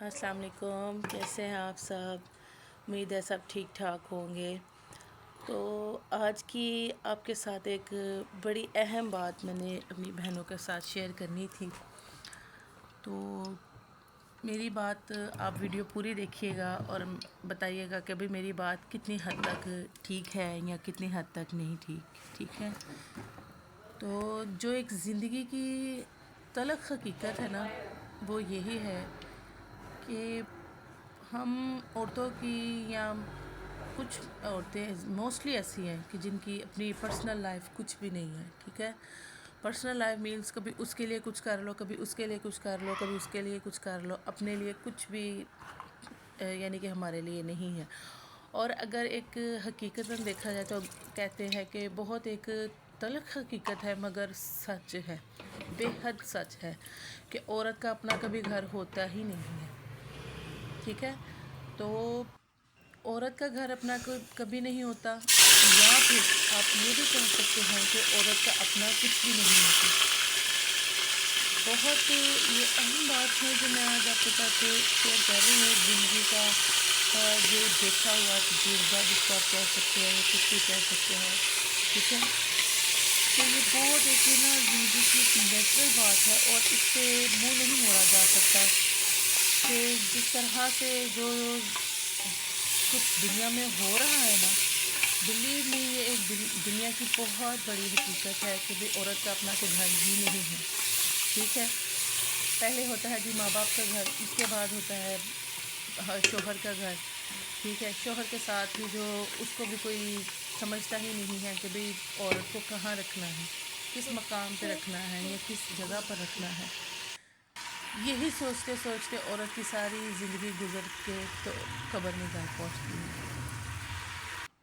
अस्सलाम वालेकुम। कैसे हैं आप सब? उम्मीद है सब ठीक ठाक होंगे। तो आज की आपके साथ एक बड़ी अहम बात मैंने अपनी बहनों के साथ शेयर करनी थी। तो मेरी बात आप वीडियो पूरी देखिएगा और बताइएगा कि भाई मेरी बात कितनी हद तक ठीक है या कितनी हद तक नहीं ठीक है। तो जो एक ज़िंदगी की तलख़ हकीकत है ना, वो यही है कि हम औरतों की या कुछ औरतें मोस्टली ऐसी हैं कि जिनकी अपनी पर्सनल लाइफ कुछ भी नहीं है। ठीक है, पर्सनल लाइफ मीन्स कभी उसके लिए कुछ कर लो, कभी उसके लिए कुछ कर लो, कभी उसके लिए कुछ कर लो, अपने लिए कुछ भी यानी कि हमारे लिए नहीं है। और अगर एक हकीकतन देखा जाए तो कहते हैं कि बहुत एक तलख़ हकीकत है मगर सच है, बेहद सच है कि औरत का अपना कभी घर होता ही नहीं है। ठीक है, तो औरत का घर अपना कभी नहीं होता, या फिर आप ये भी कह सकते हैं कि औरत का अपना कुछ भी नहीं होता। बहुत ये अहम बात है जो मैं आज आपके साथ शेयर कर रही हूँ। ज़िंदगी का जो देखा हुआ तजुर्बा जिसको आप कह सकते हैं, कुछ भी कह सकते हैं। ठीक है, तो ये बहुत एक ना ज़िंदगी की एक नेचुरल बात है और इससे मुंह नहीं मोड़ा जा सकता कि जिस तरह से जो कुछ दुनिया में हो रहा है ना, बिलीव मी, ये एक दुनिया की बहुत बड़ी हकीकत है कि भाई औरत का अपना तो घर ही नहीं है। ठीक है, पहले होता है जी माँ बाप का घर, उसके बाद होता है शोहर का घर। ठीक है, शोहर के साथ ही जो उसको भी कोई समझता ही नहीं है कि भाई औरत को कहाँ रखना है, किस मकाम पे रखना है या किस जगह पर रखना है। यही सोचते सोचते औरत की सारी ज़िंदगी गुजर के तो कब्र में जा पहुँचती है।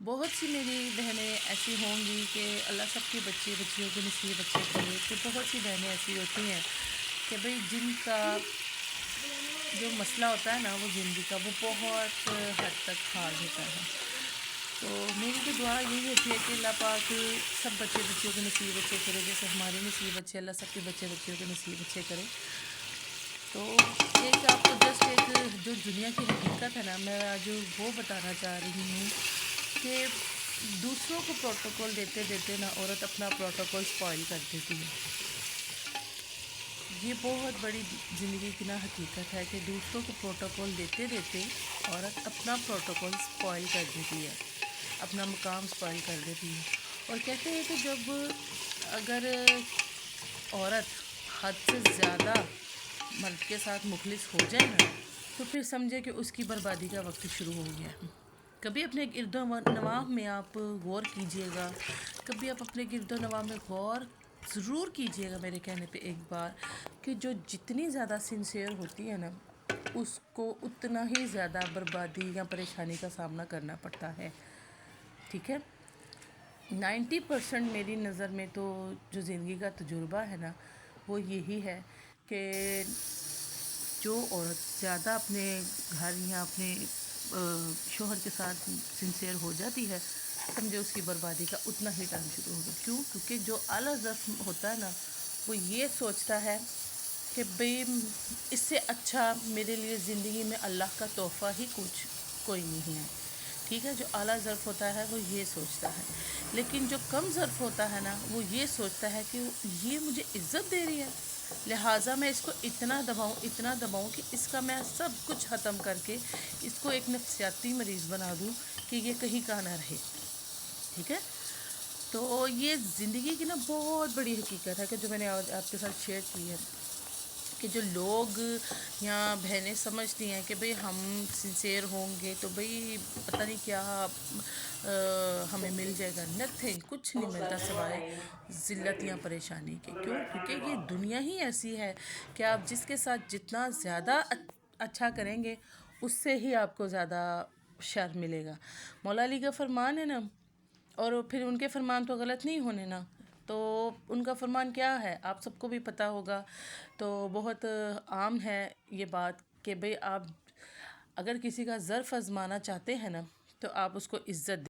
बहुत सी मेरी बहनें ऐसी होंगी कि अल्लाह सबकी बच्चियों के नसीब अच्छे करे, कि बहुत सी बहनें ऐसी होती हैं कि भाई जिनका जो मसला होता है ना, वो ज़िंदगी का वो बहुत हद तक हार्ड होता है। तो मेरी तो दुआ यही होती है कि अल्लाह पाक सब बच्चियों के नसीब अच्छे करे, जैसे हमारे नसीब अच्छे, अल्लाह सबके बच्चियों के नसीब अच्छे करे। तो एक आपको जस्ट एक जो दुनिया की हकीकत है ना, मैं आज वो बताना चाह रही हूँ कि दूसरों को प्रोटोकॉल देते देते ना औरत अपना प्रोटोकॉल स्पॉइल कर देती है। ये बहुत बड़ी ज़िंदगी की ना हकीकत है कि दूसरों को प्रोटोकॉल देते देते औरत अपना प्रोटोकॉल स्पॉइल कर देती है, अपना मुकाम स्पॉइल कर देती है। और कहते हैं कि जब अगर औरत हद से ज़्यादा मर्द के साथ मुखलिस हो जाए ना, तो फिर समझे कि उसकी बर्बादी का वक्त शुरू हो गया है। कभी अपने गिरदो नवाह में आप गौर कीजिएगा, कभी आप अपने गिरदो नवाह में गौर ज़रूर कीजिएगा मेरे कहने पे एक बार, कि जो जितनी ज़्यादा सिंसियर होती है ना, उसको उतना ही ज़्यादा बर्बादी या परेशानी का सामना करना पड़ता है। ठीक है, 90% मेरी नज़र में तो जो ज़िंदगी का तजुर्बा है ना, वो यही है कि जो औरत ज़्यादा अपने घर या अपने शोहर के साथ सिंसियर हो जाती है, समझे उसकी बर्बादी का उतना ही टाइम शुरू होगा। क्यों? क्योंकि जो आला ज़र्फ़ होता है ना, वो ये सोचता है कि भाई इससे अच्छा मेरे लिए ज़िंदगी में अल्लाह का तोहफ़ा ही कुछ कोई नहीं है। ठीक है, जो आला ज़र्फ़ होता है वो ये सोचता है। लेकिन जो कम ज़र्फ़ होता है ना, वो ये सोचता है कि ये मुझे इज़्ज़त दे रही है, लिहाजा मैं इसको इतना दबाऊँ कि इसका मैं सब कुछ ख़त्म करके इसको एक नफ्सियाती मरीज़ बना दूँ कि ये कहीं का ना रहे। ठीक है, तो ये ज़िंदगी की ना बहुत बड़ी हकीकत है कि जो मैंने आज आपके साथ शेयर की है, कि जो लोग या बहनें समझती हैं कि भाई हम सिंसियर होंगे तो भाई पता नहीं क्या हमें मिल जाएगा। नथिंग, कुछ नहीं मिलता सिवाय ज़िल्लत या परेशानी के। क्यों? क्योंकि ये दुनिया ही ऐसी है कि आप जिसके साथ जितना ज़्यादा अच्छा करेंगे, उससे ही आपको ज़्यादा शर मिलेगा। मौला अली का फरमान है ना, और फिर उनके फरमान तो गलत नहीं होने ना। तो उनका फरमान क्या है आप सबको भी पता होगा। तो बहुत आम है ये बात कि भाई आप अगर किसी का ज़र्फ़ आज़माना चाहते हैं ना, तो आप उसको इज़्ज़त